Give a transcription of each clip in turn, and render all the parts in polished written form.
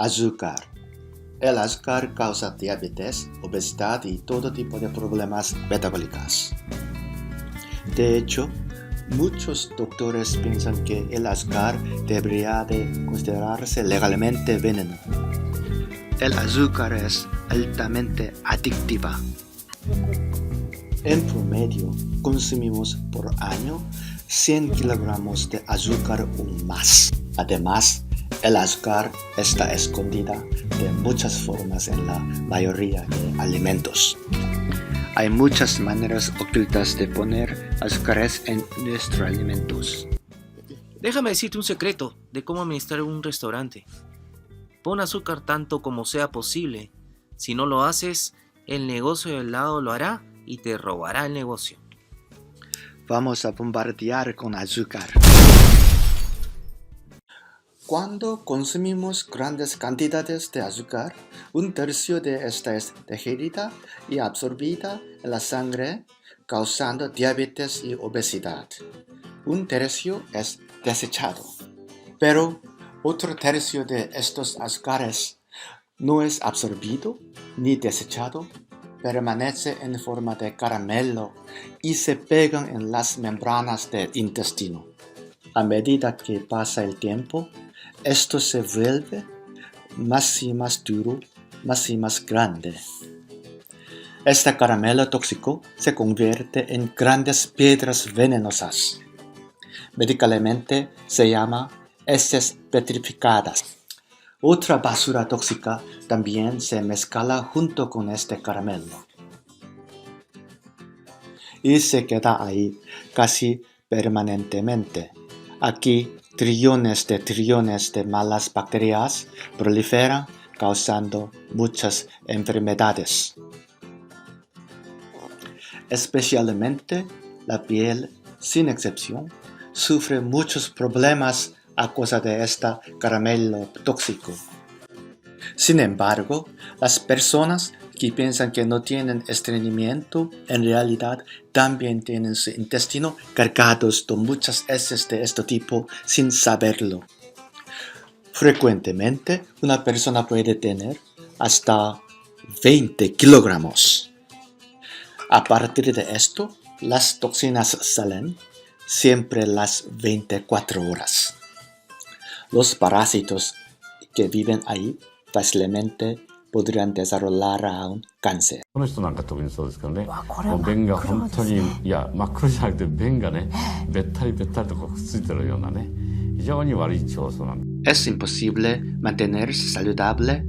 Azúcar. El azúcar causa diabetes, obesidad y todo tipo de problemas metabólicos. De hecho, muchos doctores piensan que el azúcar debería de considerarse legalmente veneno. El azúcar es altamente adictiva. En promedio, consumimos por año 100 kilogramos de azúcar o más. Además, el azúcar está escondida de muchas formas en la mayoría de alimentos. Hay muchas maneras ocultas de poner azúcares en nuestros alimentos. Déjame decirte un secreto de cómo administrar un restaurante. Pon azúcar tanto como sea posible. Si no lo haces, el negocio del lado lo hará y te robará el negocio. Vamos a bombardear con azúcar. Cuando consumimos grandes cantidades de azúcar, un tercio de esta es digerida y absorbida en la sangre, causando diabetes y obesidad. Un tercio es desechado. Pero otro tercio de estos azúcares no es absorbido ni desechado, permanece en forma de caramelo y se pegan en las membranas del intestino. A medida que pasa el tiempo, esto se vuelve más y más duro, más y más grande. Este caramelo tóxico se convierte en grandes piedras venenosas. Médicamente se llama heces petrificadas. Otra basura tóxica también se mezcla junto con este caramelo y se queda ahí casi permanentemente. Aquí trillones de malas bacterias proliferan, causando muchas enfermedades. Especialmente la piel, sin excepción, sufre muchos problemas a causa de este caramelo tóxico. Sin embargo, las personas que piensan que no tienen estreñimiento, en realidad también tienen su intestino cargados de muchas heces de este tipo sin saberlo. Frecuentemente, una persona puede tener hasta 20 kilogramos. A partir de esto, las toxinas salen siempre las 24 horas. Los parásitos que viven ahí fácilmente podrían desarrollar un cáncer. この人なんか特にそうですけどね。もう便が本当に、いや、真っ黒じゃなくて便がね、べったりべったりとくっついてるようなね、非常に悪い腸素なんです。Es imposible mantenerse saludable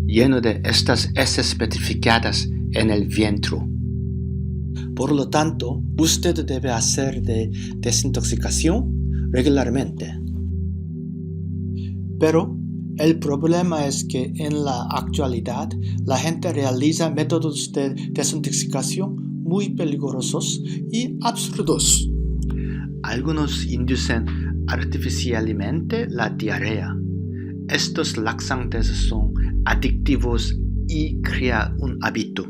lleno de estas heces petrificadas en el vientre. Por lo tanto, usted debe hacer de desintoxicación regularmente. Pero el problema es que en la actualidad la gente realiza métodos de desintoxicación muy peligrosos y absurdos. Algunos inducen artificialmente la diarrea. Estos laxantes son adictivos y crean un hábito.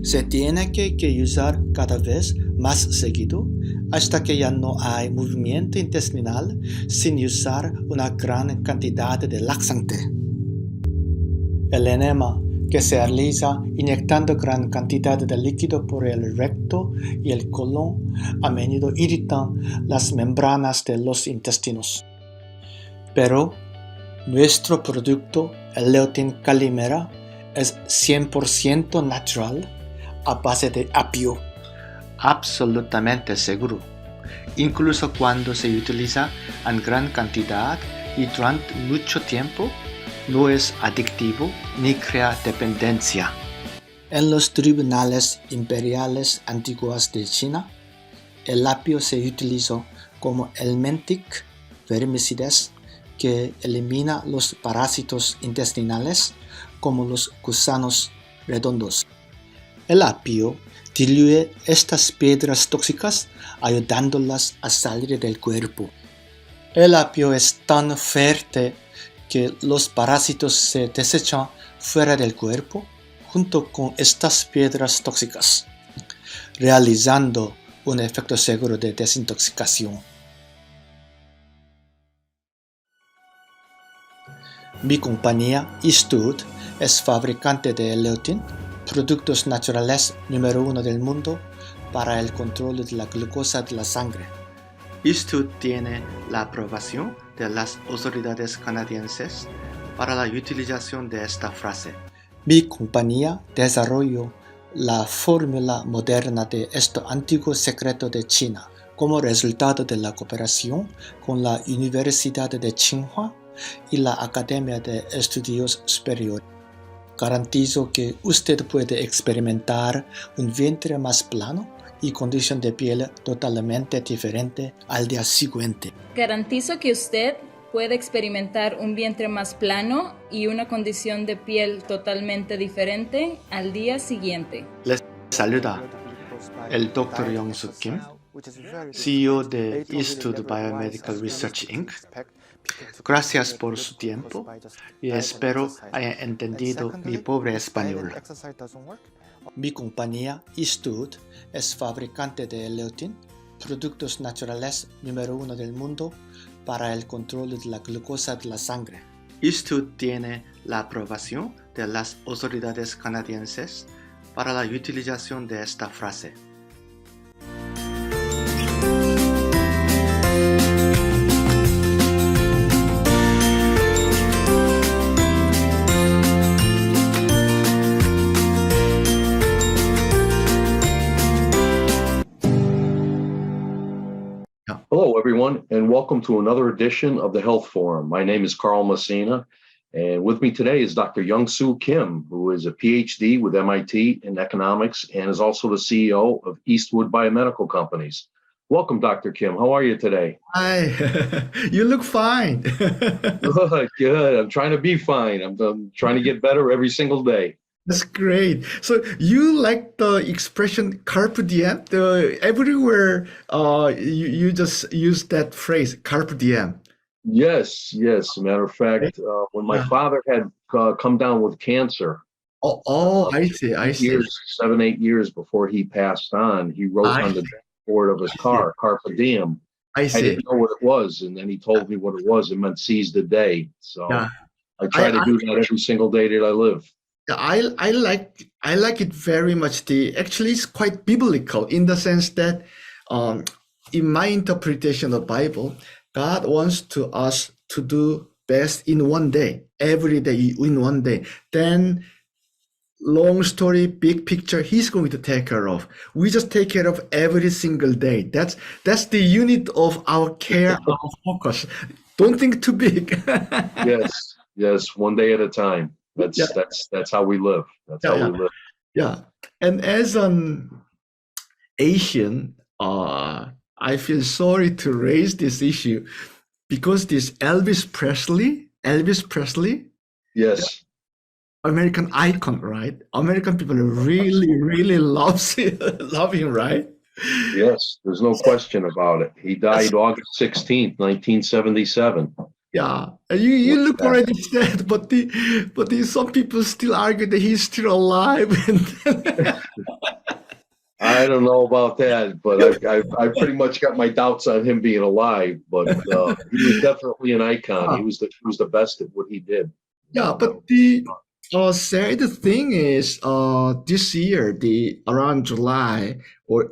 Se tiene que usar cada vez más seguido hasta que ya no hay movimiento intestinal sin usar una gran cantidad de laxante. El enema que se realiza inyectando gran cantidad de líquido por el recto y el colon a menudo irritan las membranas de los intestinos. Pero nuestro producto, el leotin calimera, es 100% natural a base de apio. Absolutamente seguro. Incluso cuando se utiliza en gran cantidad y durante mucho tiempo, no es adictivo ni crea dependencia. En los tribunales imperiales antiguos de China, el apio se utilizó como elmentic vermicidas que elimina los parásitos intestinales como los gusanos redondos. El apio diluye estas piedras tóxicas ayudándolas a salir del cuerpo. El apio es tan fuerte que los parásitos se desechan fuera del cuerpo junto con estas piedras tóxicas, realizando un efecto seguro de desintoxicación. Mi compañía, Eastwood, es fabricante de leotin, productos naturales número 1 del mundo para el control de la glucosa de la sangre. Eastwood tiene la aprobación de las autoridades canadienses para la utilización de esta frase. Mi compañía desarrolló la fórmula moderna de este antiguo secreto de China como resultado de la cooperación con la Universidad de Tsinghua y la Academia de Estudios Superiores. Garantizo que usted puede experimentar un vientre más plano y condición de piel totalmente diferente al día siguiente. Garantizo que usted puede experimentar un vientre más plano y una condición de piel totalmente diferente al día siguiente. Les saluda el Dr. Young-Soo Kim, CEO de Eastwood Bio-Medical Research Inc. Gracias por su tiempo y espero haya entendido mi pobre español. Mi compañía, Eastwood, es fabricante de leotin, productos naturales número 1 del mundo para el control de la glucosa de la sangre. Eastwood tiene la aprobación de las autoridades canadienses para la utilización de esta frase. Hello, everyone, and welcome to another edition of the Health Forum. My name is Carl Messina, and with me today is Dr. Young-Soo Kim, who is a PhD with MIT in economics and is also the CEO of Eastwood Bio-Medical Companies. Welcome, Dr. Kim. How are you today? Hi, you look fine. Good. I'm trying to be fine. I'm trying to get better every single day. That's great. So you like the expression carpe diem? Everywhere you just use that phrase, carpe diem. Yes. As a matter of fact, when my father had come down with cancer, I see. 7, 8 years before he passed on, he wrote on the dashboard of his car, carpe diem. I see. I didn't know what it was, and then he told me what it was. It meant seize the day. So I try to do that every single day that I live. I like it very much. Actually, it's quite biblical in the sense that, in my interpretation of the Bible, God wants us to do best in one day, every day in one day. Then, long story, big picture, He's going to take care of. We just take care of every single day. That's the unit of our care, our focus. Don't think too big. Yes, one day at a time. That's how we live. That's how we live. Yeah, and as an Asian, I feel sorry to raise this issue because this Elvis Presley, Yes, American icon, right? American people really love him, right? Yes, there's no question about it. He died August 16th, 1977. Yeah, you look already sad, but some people still argue that he's still alive. I don't know about that, but I pretty much got my doubts on him being alive. But he was definitely an icon. He was the best at what he did. Yeah, but the sad thing is, this year, around July or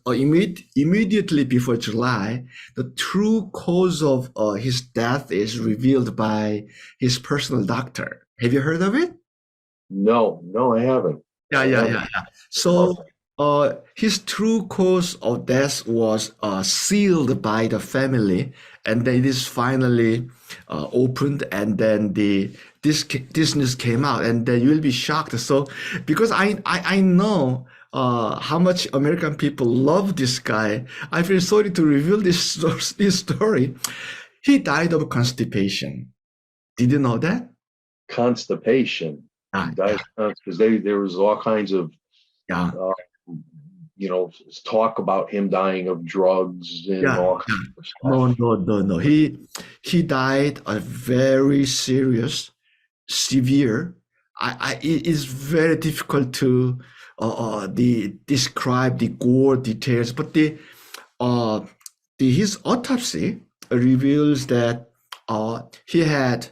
immediately before July, the true cause of his death is revealed by his personal doctor. Have you heard of it? No, I haven't. Yeah. So, his true cause of death was sealed by the family, and then it is finally opened, and then this news came out, and then you'll be shocked. So, because I know how much American people love this guy, I feel sorry to reveal this story. He died of constipation. Did you know that? Constipation. He died because there was all kinds of talk about him dying of drugs and all kinds of stuff. No. He died a very severe. It is very difficult to describe the gore details, but his autopsy reveals that he had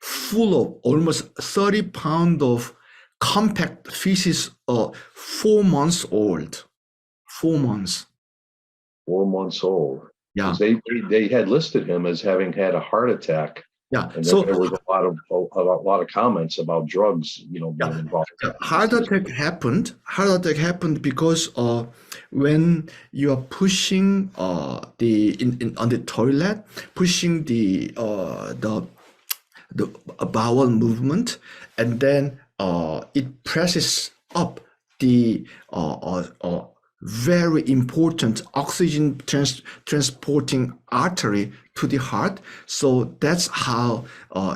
full of almost 30 pounds of compact feces, 4 months old. 4 months. 4 months old. Yeah. 'Cause they had listed him as having had a heart attack. Yeah. And So there was a lot of comments about drugs, being involved. heart attack happened because when you are pushing on the toilet, pushing the bowel movement, and then it presses up the very important oxygen transporting artery to the heart. So that's how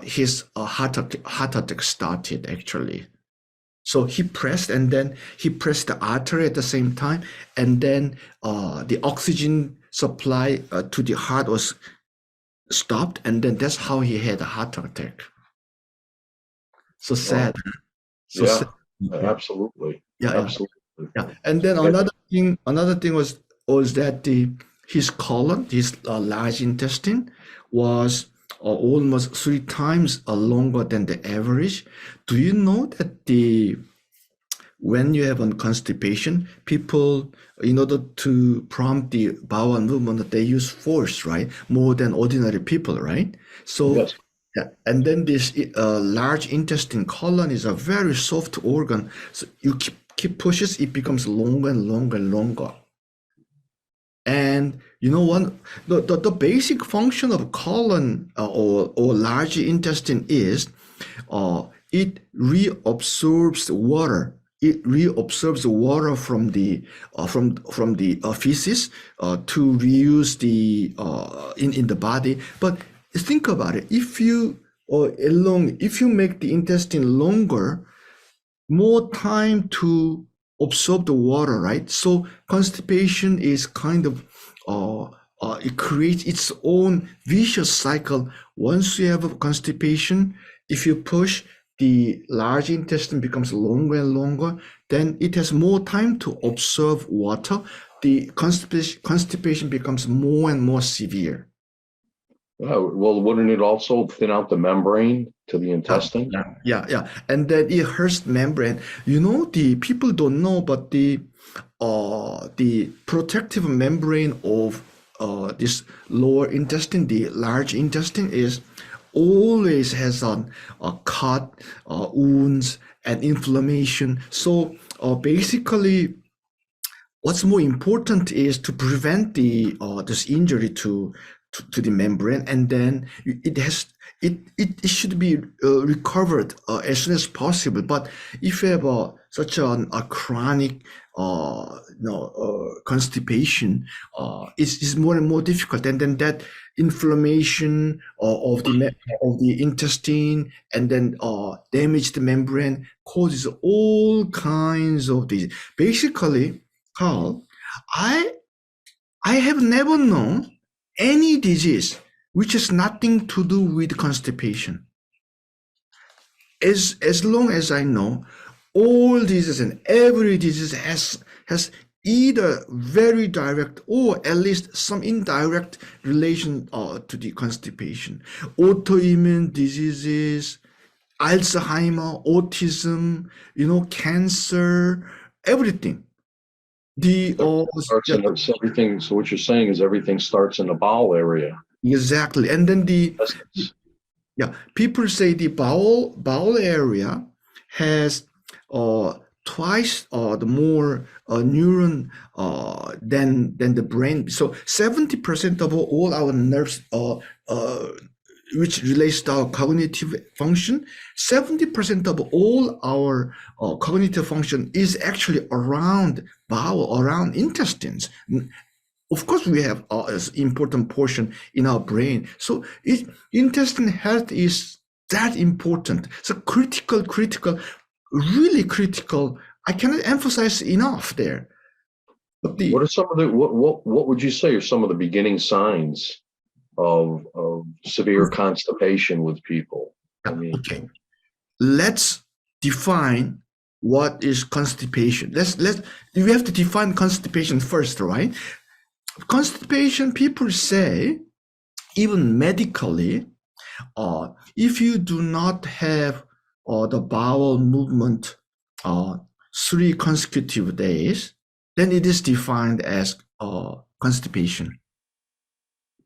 his heart attack started, actually. So he pressed the artery at the same time, and then the oxygen supply to the heart was stopped, and then that's how he had a heart attack. So sad. Wow. So Yeah, sad. absolutely. Yeah, absolutely. yeah. And then another thing was that his colon, his large intestine, was almost 3 times longer than the average. Do you know that when you have a constipation, people, in order to prompt the bowel movement, they use force, right? More than ordinary people, right? So, Yes. yeah. And then this large intestine colon is a very soft organ. So you keep pushes, it becomes longer and longer and longer. And the basic function of colon or large intestine is it reabsorbs water. It reabsorbs water from the feces to reuse in the body. But think about it. If you make the intestine longer, more time to absorb the water, right? So constipation is kind of it creates its own vicious cycle. Once you have a constipation, if you push, the large intestine becomes longer and longer, then it has more time to absorb water. The constipation becomes more and more severe. Well, wouldn't it also thin out the membrane to the intestine? Yeah. And then it hurts membrane. The people don't know, but the protective membrane of this lower intestine, the large intestine, is always has a cut, wounds, and inflammation. So basically, what's more important is to prevent this injury to the membrane, and then it should be recovered as soon as possible. But if you have such a chronic constipation, it's more and more difficult, and then that inflammation of the intestine, and then damaged membrane causes all kinds of disease. Basically, Carl, I have never known any disease which has nothing to do with constipation. As long as I know, all diseases and every disease has either very direct or at least some indirect relation to the constipation. Autoimmune diseases, Alzheimer, autism, cancer, everything. Everything. So what you're saying is everything starts in the bowel area. Exactly. And then people say the bowel area has twice the more neuron than the brain. So 70% of all our nerves which relates to our cognitive function, 70% of all our cognitive function is actually around bowel, around intestines. Of course, we have an important portion in our brain. So intestinal health is that important. So critical, really critical. I cannot emphasize enough there. But what are some of the what would you say are some of the beginning signs of severe constipation with people? Okay, let's define what is constipation. We have to define constipation first, right? Constipation, people say, even medically, if you do not have the bowel movement 3 consecutive days, then it is defined as constipation.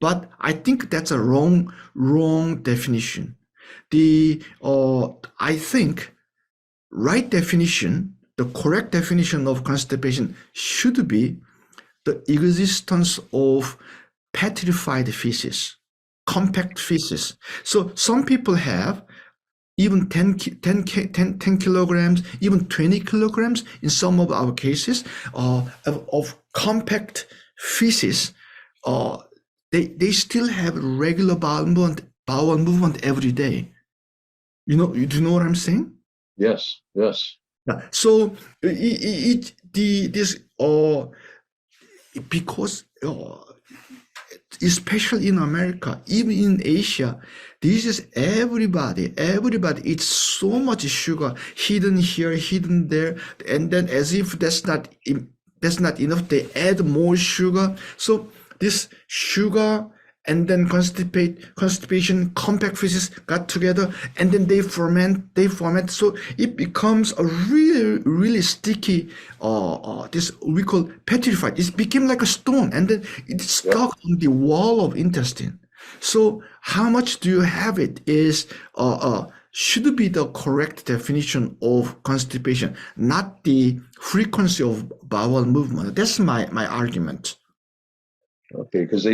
But I think that's a wrong definition. I think right definition, the correct definition of constipation should be the existence of petrified feces, compact feces. So some people have even 10 kilograms, even 20 kilograms in some of our cases of compact feces. They still have regular bowel movement every day. Do you know what I'm saying? Yes. Yeah. So because especially in America, even in Asia, this is everybody eats so much sugar, hidden here, hidden there, and then as if that's not enough, they add more sugar. So this sugar and then constipation, compact feces got together, and then they ferment. So it becomes a really sticky, this we call petrified. It became like a stone, and then it's stuck on the wall of intestine. So how much do you have it is should be the correct definition of constipation, not the frequency of bowel movement. That's my argument. Okay, because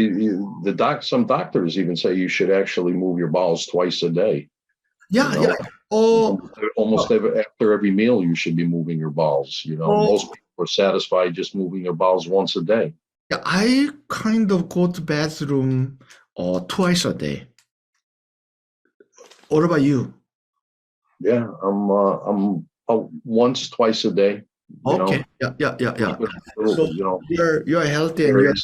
some doctors even say you should actually move your bowels twice a day. Yeah. Almost after every meal, you should be moving your bowels. Most people are satisfied just moving their bowels once a day. Yeah, I kind of go to bathroom twice a day. What about you? Yeah, I'm once, twice a day. Okay. Yeah. So you're healthy and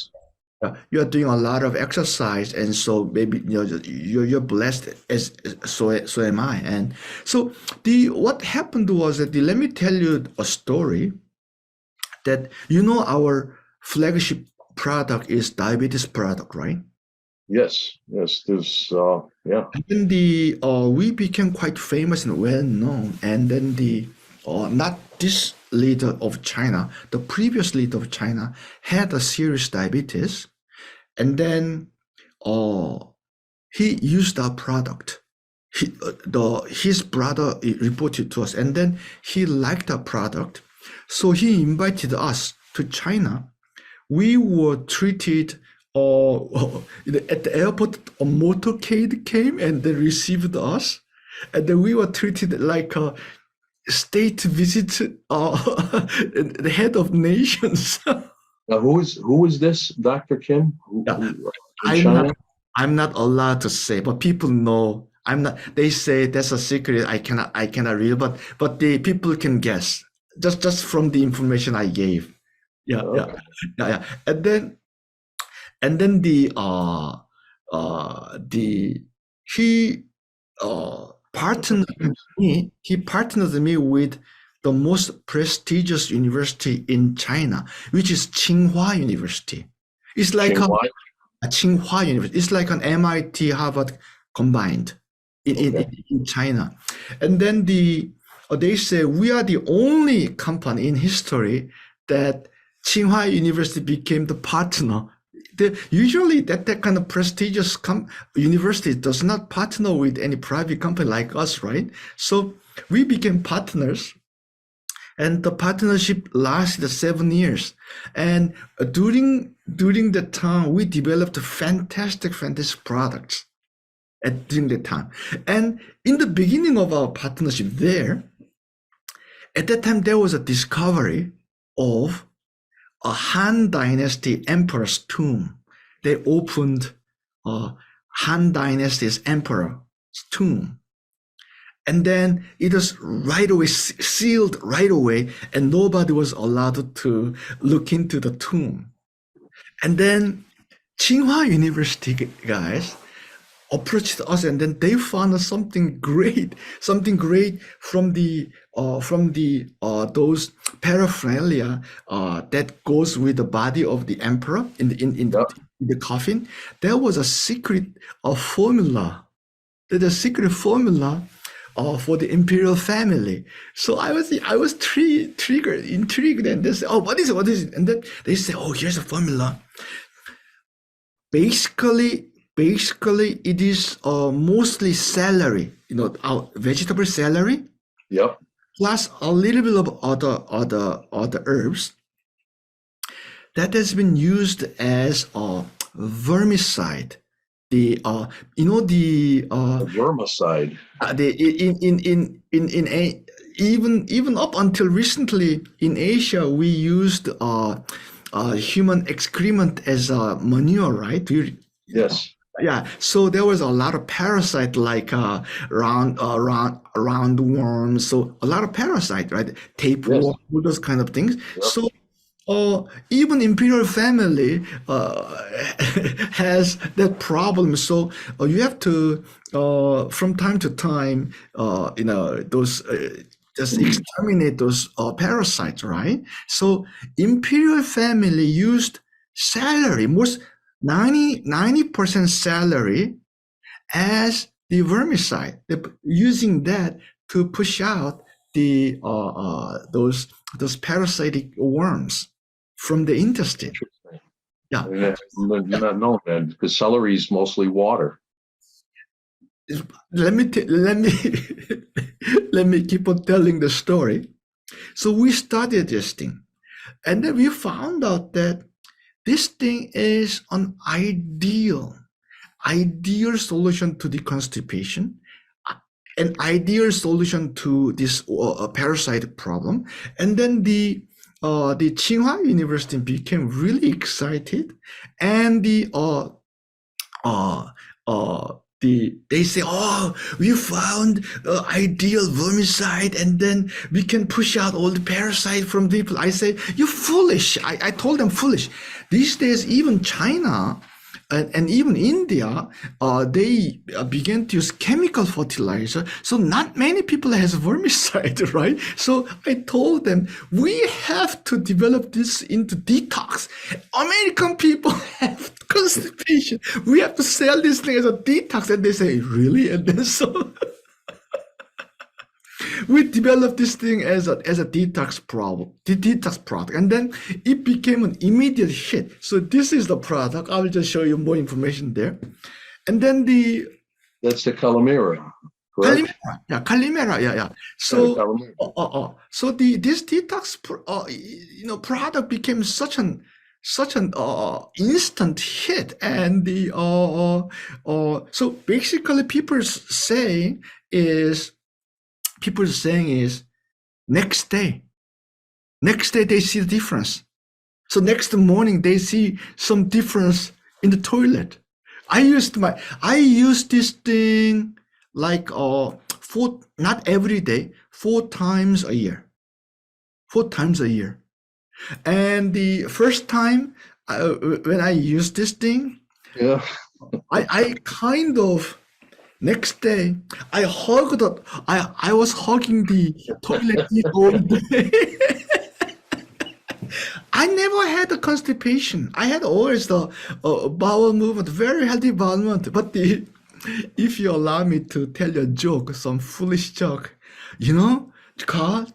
you're doing a lot of exercise, and so maybe you're blessed as so am I. And so what happened was that let me tell you a story that our flagship product is diabetes product, right? Yes. There's And then we became quite famous and well known, and then not this leader of China, the previous leader of China had a serious diabetes. And then he used our product. His brother reported to us, and then he liked our product. So he invited us to China. We were treated at the airport. A motorcade came and they received us. And then we were treated like a state visit, the head of nations. Now, who is this, Dr. Kim? I'm not allowed to say, but people know. I'm not. They say that's a secret. I cannot reveal, but the people can guess just from the information I gave. Yeah. And then he partnered me. He partnered me with the most prestigious university in China, which is Tsinghua University. It's like a Tsinghua University. It's like an MIT, Harvard combined in China. And then they say we are the only company in history that Tsinghua University became the partner. Usually that kind of prestigious university does not partner with any private company like us, right? So we became partners. And the partnership lasted 7 years. And during that time, we developed fantastic products during that time. And in the beginning of our partnership there, at that time, there was a discovery of a Han Dynasty emperor's tomb. They opened Han Dynasty's emperor's tomb. And then it was right away sealed right away, and nobody was allowed to look into the tomb. And then Tsinghua University guys approached us, and then they found something great from those paraphernalia that goes with the body of the emperor in the coffin. There was a secret formula the secret formula for the imperial family. So I was intrigued, and they say, oh, what is it? And then they say, oh, here's a formula. Basically, it is mostly celery, vegetable celery. Yep. Plus a little bit of other herbs that has been used as a vermicide. The vermicide. Even up until recently in Asia, we used human excrement as a manure, right? Yes. Yeah, so there was a lot of parasite like round worms, so a lot of parasite, right? Tapeworm, all those kind of things. Yep. So even imperial family has that problem. So you have to from time to time, those just exterminate those parasites, right? So imperial family used celery, most 90% celery as the vermicide, using that to push out the those parasitic worms from the intestine. Yeah, you're not knowing that because celery is mostly water. Let me keep on telling the story. So we studied this thing, and then we found out that this thing is an ideal solution to the constipation, an ideal solution to this parasite problem. And then the Tsinghua University became really excited, and they say, oh, we found ideal vermicide, and then we can push out all the parasite from people. I say, you foolish. I told them foolish. These days, even China and even India, they began to use chemical fertilizer. So not many people has vermicide, right? So I told them, we have to develop this into detox. American people have constipation. We have to sell this thing as a detox. And they say, really? And then so we developed this thing as a detox product, and then it became an immediate hit. So this is the product. I will just show you more information there. And then that's the calamera. Calimera, yeah. So this detox product became such an instant hit, and so basically people saying is next day they see the difference. So next morning they see some difference in the toilet. I used this thing like not every day, 4 times a year. And the first time when I used this thing, I kind of, next day, I was hugging the toilet seat all day. I never had a constipation. I had always the bowel movement, very healthy bowel movement. But if you allow me to tell you a joke, some foolish joke, Carl,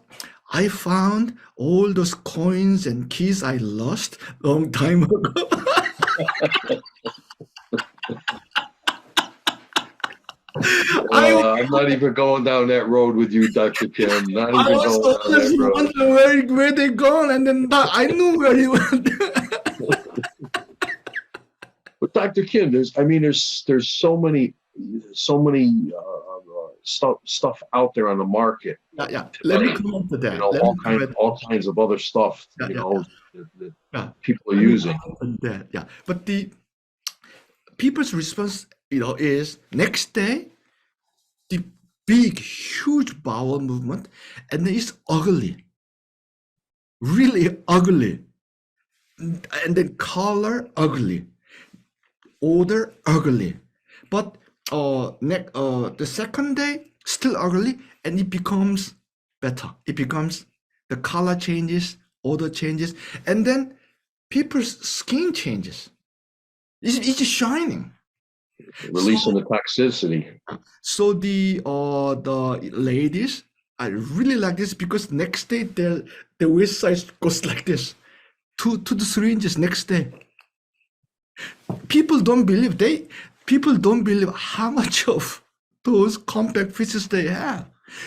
I found all those coins and keys I lost long time ago. I'm not even going down that road with you, Dr. Kim. Not even going down that road. I was wondering where they gone, and then I knew where he went. But Dr. Kim, there's so many stuff out there on the market. Yeah. Let me come on to that. All kinds of other stuff. That people are using. Yeah, but the people's response, is next day, the big, huge bowel movement, and then it's ugly, really ugly, and then color ugly, odor ugly, but the second day still ugly, and it becomes better. It becomes, the color changes, odor changes, and then people's skin changes. It's shining. releasing the toxicity. So the ladies, I really like this because next day the waist size goes like this, 2 to 3 inches next day. People don't believe how much of those compact pieces they have.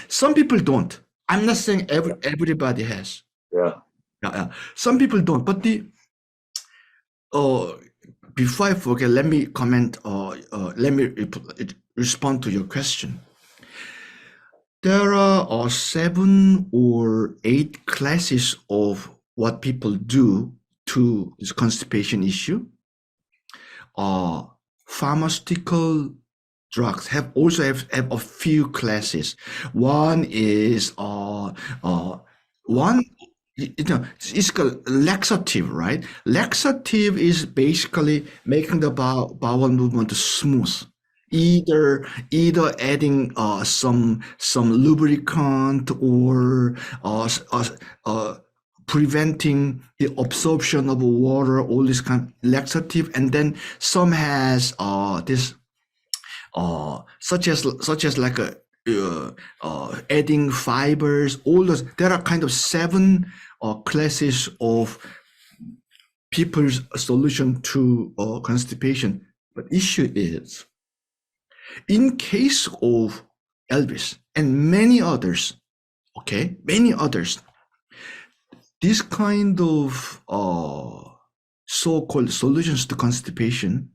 Some people don't. I'm not saying everybody has. Yeah. Some people don't. But before I forget, let me comment. Let me respond to your question. There are 7 or 8 classes of what people do to this constipation issue. Pharmaceutical drugs have a few classes. One is it's called laxative, right? Laxative is basically making the bowel movement smooth. Either adding some lubricant or preventing the absorption of water, all this kind of laxative, and then some has this such as like adding fibers, all those. There are kind of 7 classes of people's solution to constipation. But issue is, in case of Elvis and many others, this kind of so-called solutions to constipation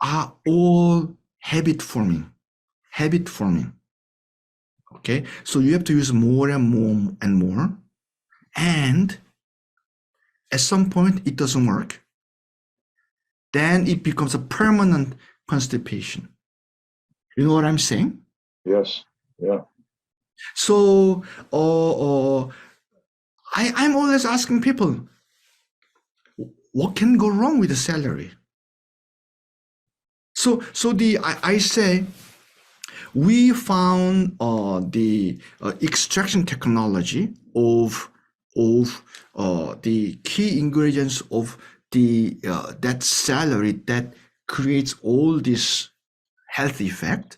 are all habit forming. Okay, so you have to use more and more and more, and at some point it doesn't work. Then it becomes a permanent constipation. You know what I'm saying? Yes. Yeah. So I'm always asking people, what can go wrong with the celery? So I say, we found the extraction technology of the key ingredients of that celery that creates all this health effect,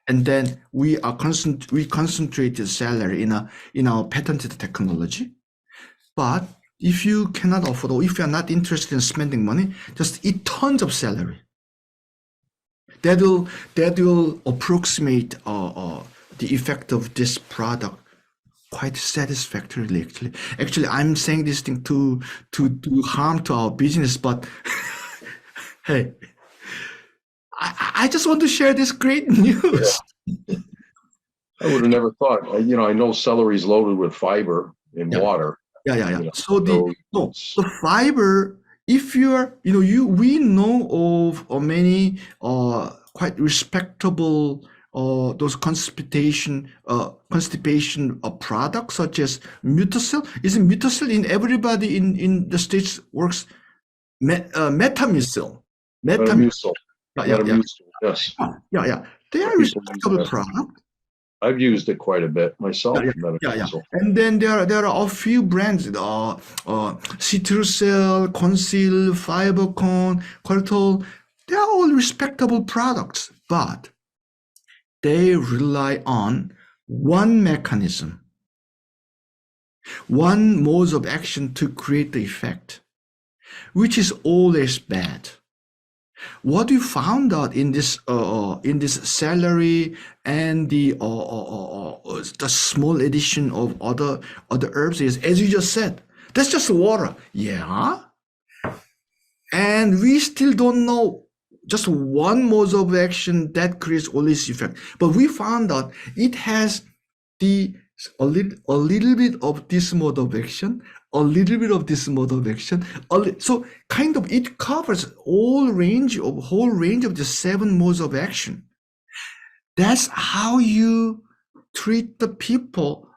and then we concentrate the celery in our patented technology. But if you cannot afford, or if you are not interested in spending money, just eat tons of celery. That will approximate the effect of this product quite satisfactorily. Actually, I'm saying this thing to do harm to our business, but hey, I just want to share this great news. Yeah. I would have never thought. I know celery is loaded with fiber in water. Yeah. So the fiber, if you're, we know of many quite respectable those constipation products such as Mutacil. Isn't Mutacil in everybody in the States works? Metamucil. Metamucil. Yes. Yeah. They are respectable products. I've used it quite a bit myself. Yeah. And then there are a few brands, Citrucel, Conceal, Fibercon, Cortol. They are all respectable products, but they rely on one mechanism, one mode of action to create the effect, which is always bad. What we found out in this celery and the small addition of other herbs is, as you just said, that's just water. Yeah. And we still don't know just one mode of action that creates all this effect. But we found out it has a little bit of this mode of action, a little bit of this mode of action. So kind of it covers whole range of the 7 modes of action. That's how you treat people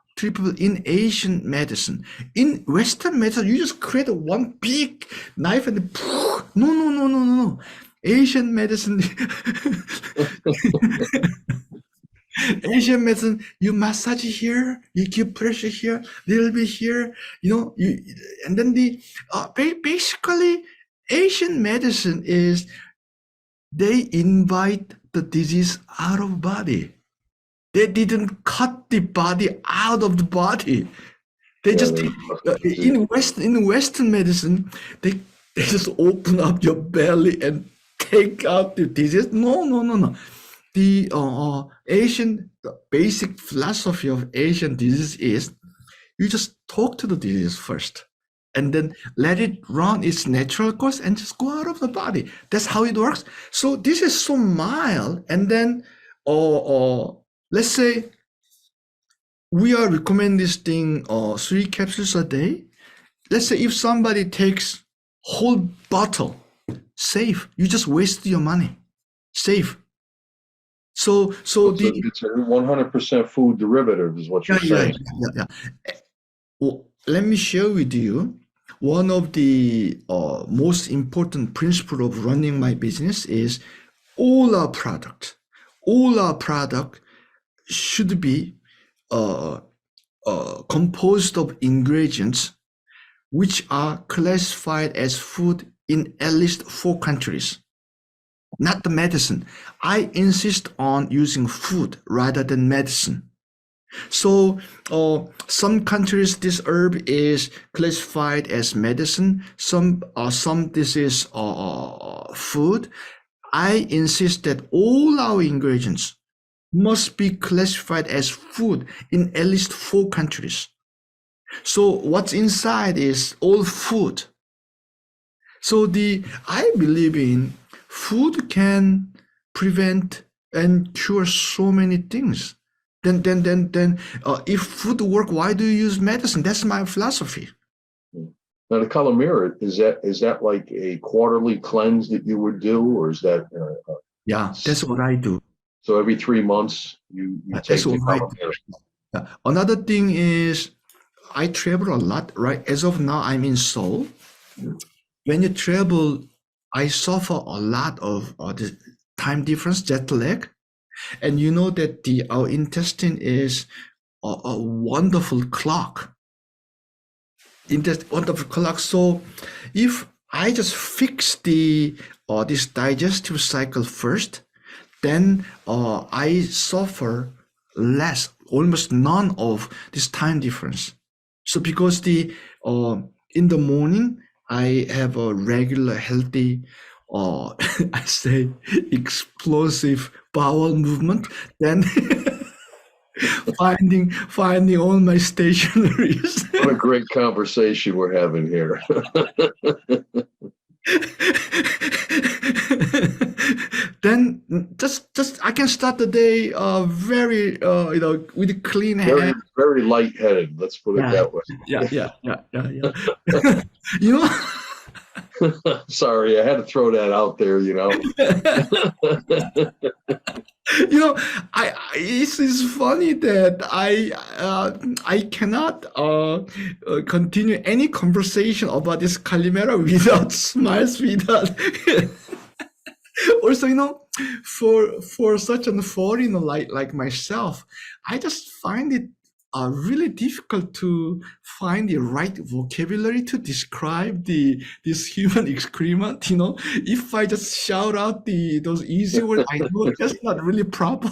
in Asian medicine. In Western medicine, you just create one big knife and no. Asian medicine, you massage here, you give pressure here, little bit here, and then basically Asian medicine is they invite the disease out of body. They didn't cut the body out of the body. They just in Western medicine, they just open up your belly and take out the disease. No. The basic philosophy of Asian disease is you just talk to the disease first, and then let it run its natural course and just go out of the body. That's how it works. So this is so mild. And then, let's say we are recommending this thing 3 capsules a day. Let's say if somebody takes whole bottle, safe. You just waste your money. Safe. So it's a 100% food derivative is what you're saying. Yeah. Well, let me share with you one of the most important principle of running my business is all our product should be composed of ingredients which are classified as food in at least 4 countries. Not the medicine. I insist on using food rather than medicine. So some countries this herb is classified as medicine. Some this is food. I insist that all our ingredients must be classified as food in at least 4 countries. So what's inside is all food. So I believe in food can prevent and cure so many things. Then if food work, why do you use medicine? That's my philosophy. Now the color mirror, is that like a quarterly cleanse that you would do, or is that? Yeah, that's what I do. So every 3 months you take the color mirror. Yeah. Another thing is I travel a lot, right? As of now, I'm in Seoul. When you travel, I suffer a lot of the time difference, jet lag. And you know that our intestine is a wonderful clock. So if I just fix this digestive cycle first, then I suffer less, almost none of this time difference. So because in the morning I have a regular healthy I say explosive bowel movement, then finding all my stationaries. What a great conversation we're having here. Then just I can start the day very with a clean hand. Very lightheaded. Let's put it that way. Yeah. You know. Sorry, I had to throw that out there. It's funny that I cannot continue any conversation about this Calimera without smiles, without. Also, for such a foreigner like myself, I just find it really difficult to find the right vocabulary to describe this human excrement. If I just shout out those easy words, I know that's not really proper.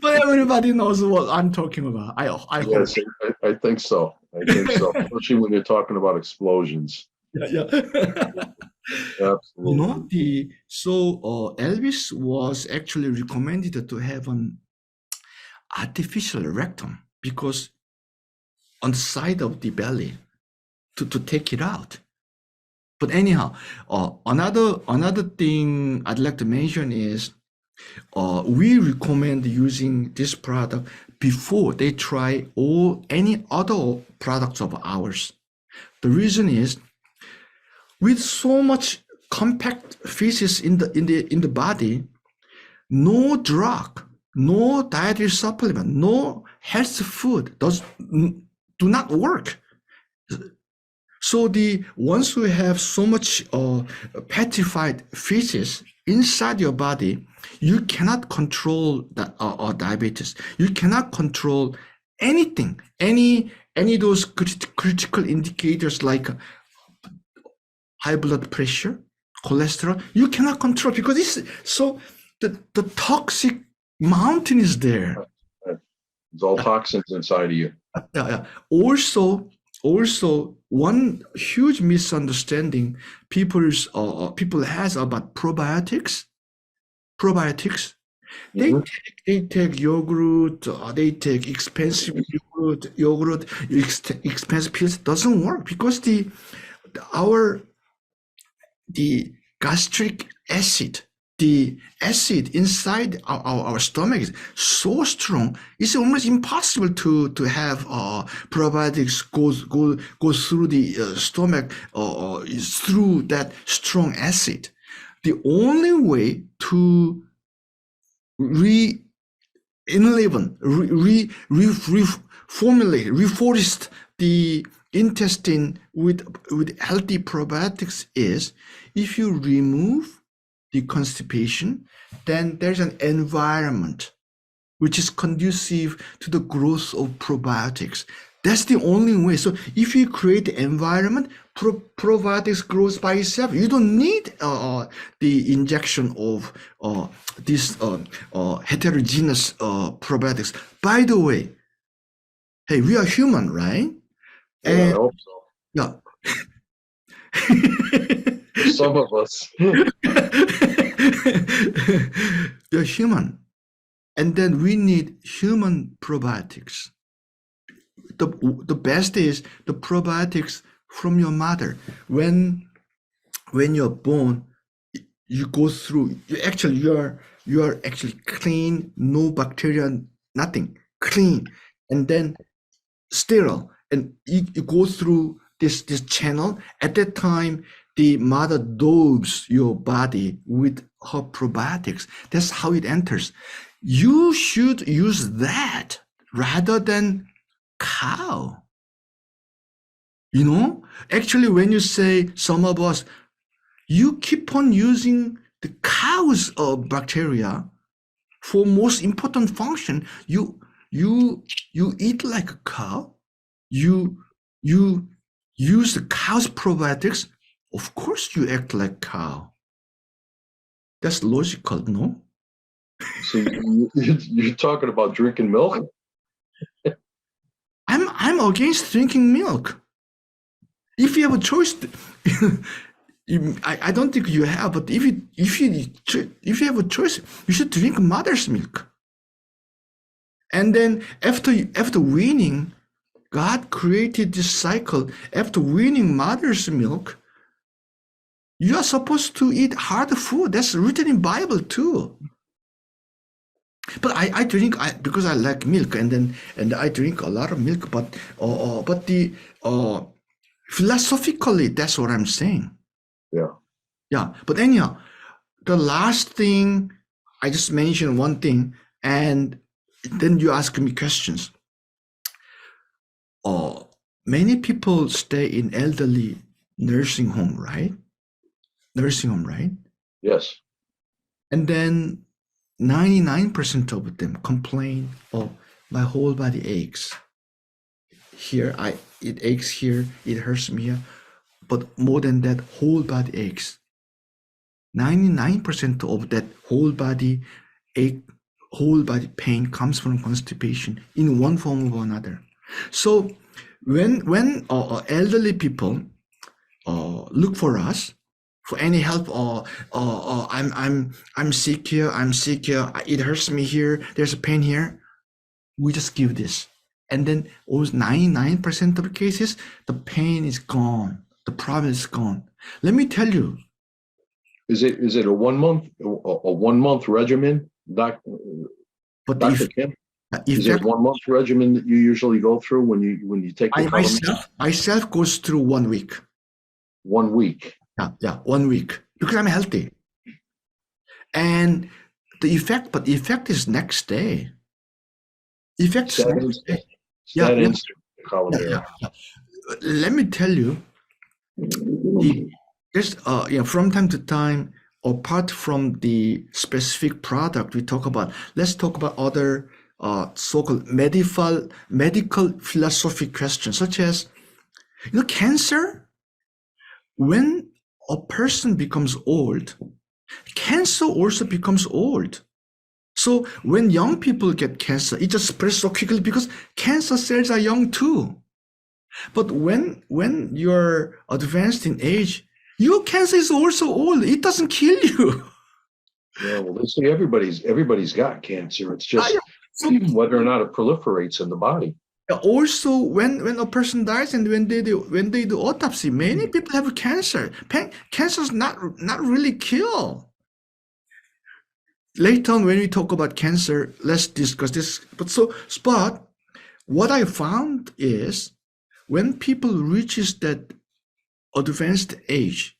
But everybody knows what I'm talking about. I yes, hope. I think so. Especially when you're talking about explosions. Yeah. Absolutely. Elvis was actually recommended to have an artificial rectum because on the side of the belly to take it out. But anyhow, another thing I'd like to mention is we recommend using this product before they try any other products of ours. The reason is with so much compact feces in the body, no drug, no dietary supplement, no health food do not work. So once you have so much petrified feces inside your body, you cannot control diabetes. You cannot control anything, any of those critical indicators like high blood pressure, cholesterol, you cannot control because the toxic mountain is there. It's all toxins inside of you. Also, one huge misunderstanding people has about probiotics. They take yogurt, they take expensive yogurt, expensive pills. Doesn't work because the gastric acid, the acid inside our stomach is so strong. It's almost impossible to have probiotics go through the stomach through that strong acid. The only way to reforest the intestine with healthy probiotics is if you remove the constipation, then there's an environment which is conducive to the growth of probiotics. That's the only way. So if you create the environment, probiotics grows by itself. You don't need the injection of this heterogeneous probiotics. By the way, hey, we are human, right? I hope so. Yeah. Some of us. We're human. And then we need human probiotics. The best is the probiotics from your mother. When you're born, you go through. You are actually clean, no bacteria, nothing, clean, and then sterile, and you go through this channel. At that time, the mother dopes your body with her probiotics. That's how it enters. You should use that rather than cow. Actually, when you say some of us, you keep on using the cow's bacteria for most important function. You eat like a cow. You use the cow's probiotics. Of course, you act like cow. That's logical, no? So you're talking about drinking milk? I'm against drinking milk. If you have a choice, I don't think you have. But if you have a choice, you should drink mother's milk. And then after weaning, God created this cycle. After weaning mother's milk, you are supposed to eat hard food. That's written in Bible too. But I drink because I like milk, and I drink a lot of milk. But the philosophically, that's what I'm saying. Yeah. But anyhow, the last thing I just mentioned one thing, and then you ask me questions. Many people stay in elderly nursing home, right? Yes. And then 99% of them complain, my whole body aches. Here, it aches here, it hurts me here. But more than that, whole body aches. 99% of that whole body ache, whole body pain comes from constipation in one form or another. So when elderly people look for us for any help, I'm sick here, it hurts me here, there's a pain here, we just give this, and then almost 99% of the cases, the pain is gone, the problem is gone. Let me tell you. Is it a 1 month regimen, Dr. Kim? Is it 1 month regimen that you usually go through when you take the myself goes through 1 week. 1 week. Yeah, 1 week, because I'm healthy. And the effect is next day. Yeah. Let me tell you, from time to time, apart from the specific product we talk about, let's talk about other so-called medical philosophy questions, such as, cancer. When a person becomes old, cancer also becomes old. So when young people get cancer, it just spreads so quickly because cancer cells are young too. But when you're advanced in age, your cancer is also old. It doesn't kill you. Yeah, well, they say everybody's got cancer. It's just whether or not it proliferates in the body. Also, when a person dies and when they do autopsy, many people have cancer. Cancer is not really kill. Later on, when we talk about cancer, let's discuss this. But what I found is when people reaches that advanced age,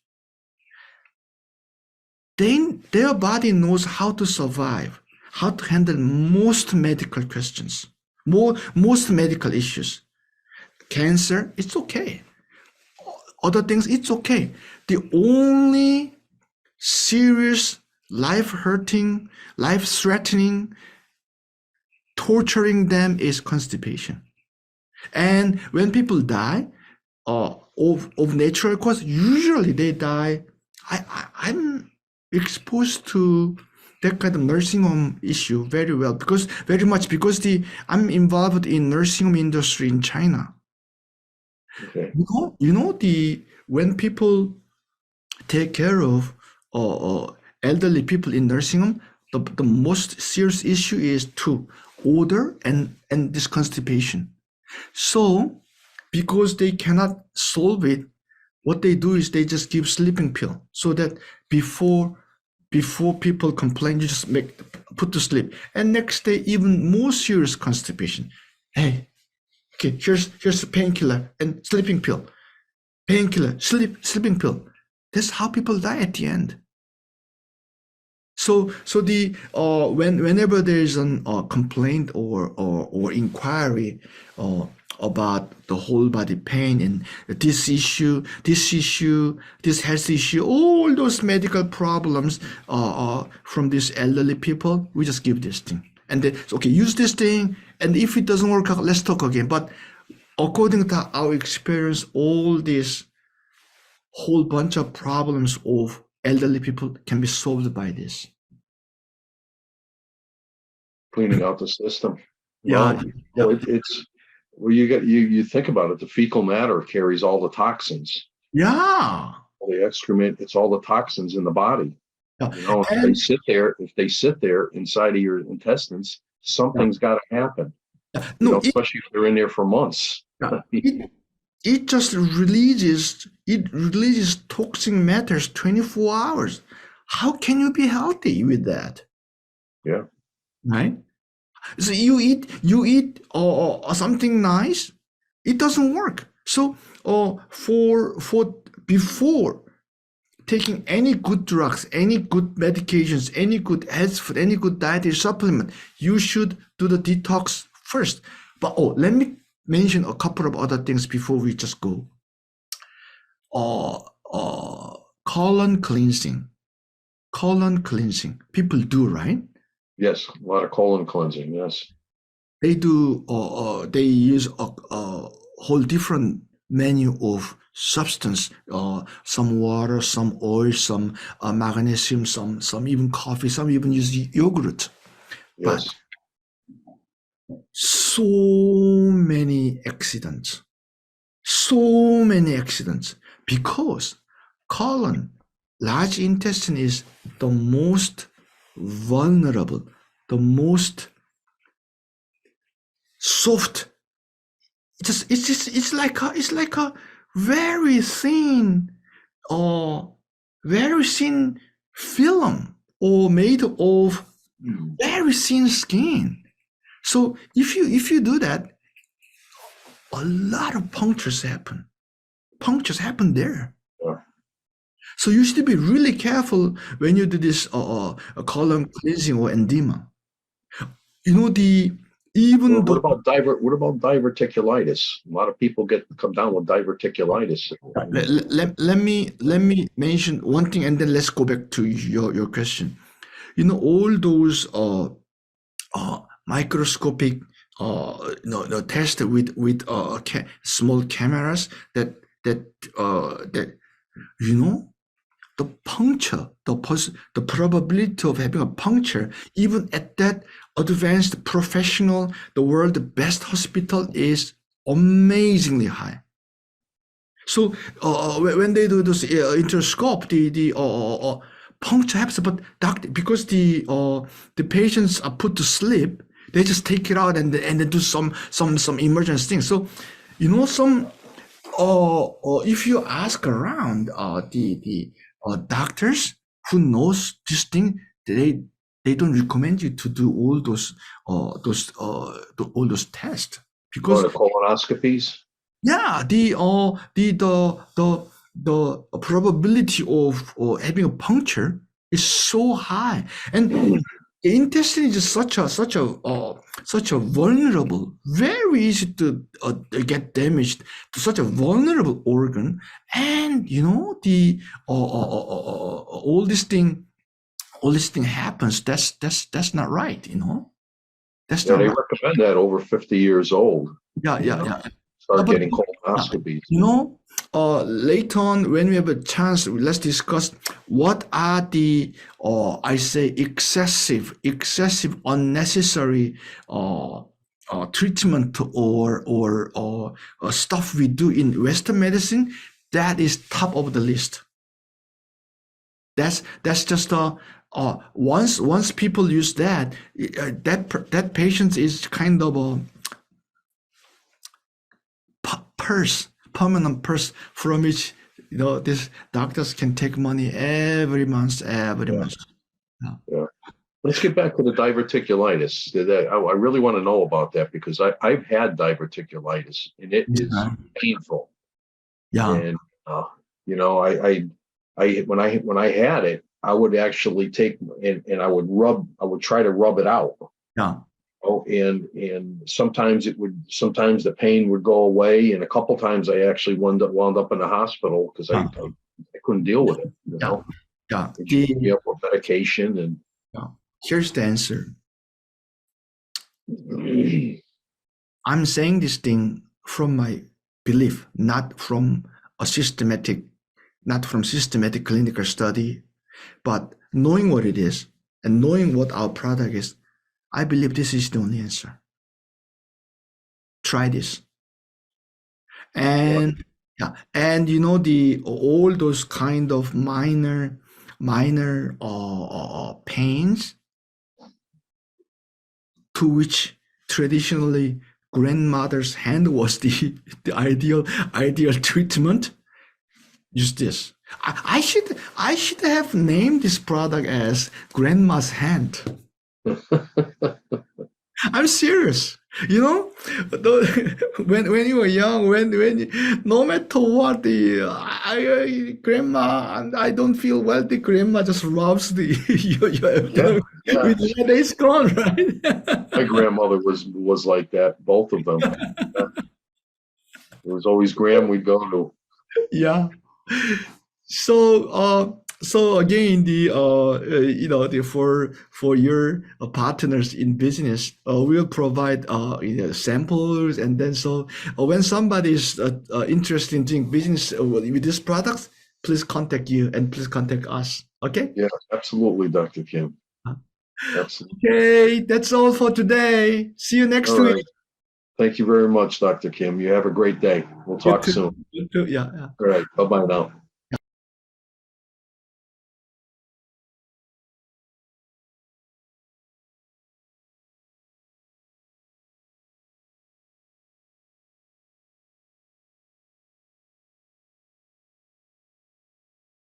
their body knows how to survive, how to handle most medical questions, most medical issues. Cancer, it's okay. Other things, it's okay. The only serious, life-hurting, life-threatening, torturing them is constipation. And when people die of natural cause, usually they die. I'm exposed to that kind of nursing home issue very well because I'm involved in nursing home industry in China. Okay. When people take care of elderly people in nursing home, the most serious issue is odor and this constipation. So because they cannot solve it, what they do is they just give sleeping pill so that before people complain, you just put to sleep. And next day, even more serious constipation. Hey, okay, here's a painkiller and sleeping pill. Painkiller, sleeping pill. That's how people die at the end. So the whenever there is a complaint or inquiry about the whole body pain and this health issue, all those medical problems from these elderly people, we just give this thing. And then, okay, use this thing. And if it doesn't work out, let's talk again. But according to our experience, all this whole bunch of problems of elderly people can be solved by this. Cleaning out the system. Yeah. Well, you think about it, the fecal matter carries all the toxins. Yeah. The excrement, it's all the toxins in the body. Yeah. If they sit there inside of your intestines, something's got to happen. Especially if they're in there for months. It just releases toxic matters 24 hours. How can you be healthy with that? Yeah. Right? So you eat something nice, it doesn't work. So for before taking any good drugs, any good medications, any good health food, any good dietary supplement, you should do the detox first. But let me mention a couple of other things before we just go. Colon cleansing. People do, right? Yes, a lot of colon cleansing. Yes, they do. They use a whole different menu of substance. Some water, some oil, some magnesium, some even coffee. Some even use yogurt. Yes. But so many accidents because colon, large intestine is the most vulnerable, the most soft. It's like a very thin film or made of very thin skin. So if you do that, a lot of punctures happen. Punctures happen there. Yeah. So you should be really careful when you do this colon cleansing or edema. What about diverticulitis? A lot of people come down with diverticulitis. Let me mention one thing, and then let's go back to your question. All those microscopic tests with small cameras that the puncture, the probability of having a puncture, even at that advanced professional, the world's best hospital, is amazingly high. So when they do this interoscope, the puncture happens, but doctor, because the patients are put to sleep, they just take it out and then do some emergency things. So, some if you ask around the doctors who knows this thing, they don't recommend you to do all those tests, because the colonoscopies. Yeah, the probability of having a puncture is so high, and the intestine is such a vulnerable, very easy to get damaged, to such a vulnerable organ, and the all this thing happens. That's not right. That's not They right. recommend that over 50 years old. Yeah. Start getting colonoscopies. Later on, when we have a chance, let's discuss what are the, I say, excessive, unnecessary treatment or stuff we do in Western medicine. That is top of the list. That's just once people use that, that patient is kind of a permanent purse from which these doctors can take money every month. Yeah. Let's get back to the diverticulitis. I really want to know about that, because I've had diverticulitis and it is painful. Yeah. And when I had it, I would actually take and I would try to rub it out. Yeah. And sometimes the pain would go away, and a couple times I actually wound up in the hospital because I couldn't deal with it. Yeah. Give up with medication, and here's the answer. I'm saying this thing from my belief, not from systematic clinical study, but knowing what it is and knowing what our product is. I believe this is the only answer. Try this. And all those kind of minor pains, to which traditionally grandmother's hand was the ideal treatment. Use this. I should have named this product as Grandma's Hand. I'm serious. When you were young, when no matter what, grandma, I don't feel well, the grandma just rubs it's gone, right? My grandmother was like that, both of them. It was always Graham we'd go to. Yeah. So again, for your partners in business, we'll provide samples, and then when somebody is interested in doing business with these products, please contact you and please contact us. Okay? Yeah, absolutely, Dr. Kim. Absolutely. Okay, that's all for today. See you next week. Right. Thank you very much, Dr. Kim. You have a great day. We'll talk soon. You too. Yeah. All right. Bye-bye now.